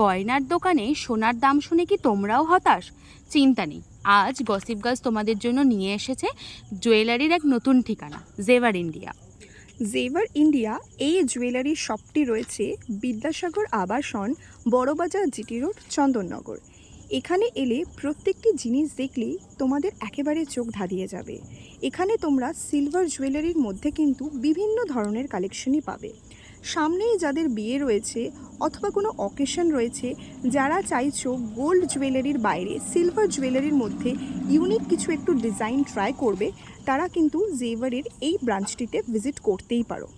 গয়নার দোকানে সোনার দাম শুনে কি তোমরাও হতাশ? চিন্তা নেই, আজ গসিপ গার্লস তোমাদের জন্য নিয়ে এসেছে জুয়েলারির এক নতুন ঠিকানা, জেভার ইন্ডিয়া। জেভার ইন্ডিয়া এই জুয়েলারি শপটি রয়েছে বিদ্যাসাগর আবাসন, বড়বাজার, জিটি রোড, চন্দননগর। এখানে এলে প্রত্যেকটি জিনিস দেখলেই তোমাদের একেবারে চোখ ধাঁধিয়ে যাবে। এখানে তোমরা সিলভার জুয়েলারির মধ্যে কিন্তু বিভিন্ন ধরনের কালেকশনই পাবে। সামনেই যাদের বিয়ে রয়েছে অথবা কোনো অকেশন রয়েছে, যারা চাইছো গোল্ড জুয়েলারির বাইরে সিলভার জুয়েলারির মধ্যে ইউনিক কিছু একটু ডিজাইন ট্রাই করবে, তারা কিন্তু জেভারের এই ব্রাঞ্চটিতে ভিজিট করতেই পারো।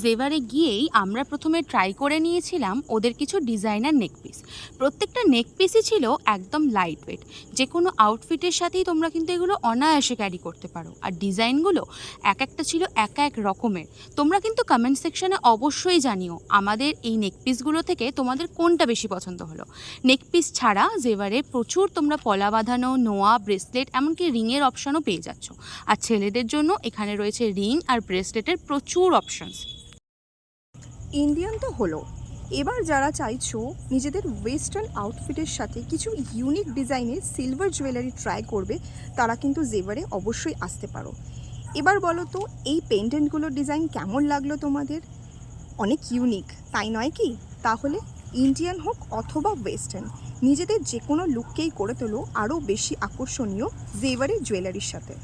জেভারে গিয়েই আমরা প্রথমে ট্রাই করে নিয়েছিলাম ওদের কিছু ডিজাইনার নেকপিস। প্রত্যেকটা নেকপিসই ছিল একদম লাইট ওয়েট, যে কোনো আউটফিটের সাথেই তোমরা কিন্তু এগুলো অনায়াসে ক্যারি করতে পারো। আর ডিজাইনগুলো এক একটা ছিল এক এক রকমের। তোমরা কিন্তু কমেন্ট সেকশনে অবশ্যই জানিও আমাদের এই নেকপিসগুলো থেকে তোমাদের কোনটা বেশি পছন্দ হলো। নেকপিস ছাড়া জেভারে প্রচুর তোমরা পলা বাঁধানো, নোয়া, ব্রেসলেট, এমনকি রিংয়ের অপশানও পেয়ে যাচ্ছ। আর ছেলেদের জন্য এখানে রয়েছে রিং আর ব্রেসলেটের প্রচুর অপশানস। ইন্ডিয়ান তো হলো, এবার যারা চাইছো নিজেদের ওয়েস্টার্ন আউটফিটের সাথে কিছু ইউনিক ডিজাইনের সিলভার জুয়েলারি ট্রাই করবে, তারা কিন্তু জেভারে অবশ্যই আসতে পারো। এবার বলো তো, এই পেন্ডেন্টগুলোর ডিজাইন কেমন লাগলো তোমাদের? অনেক ইউনিক, তাই নয় কি? তাহলে ইন্ডিয়ান হোক অথবা ওয়েস্টার্ন, নিজেদের যে কোনো লুককেই করে তোলো আরও বেশি আকর্ষণীয় জেভারের জুয়েলারির সাথে।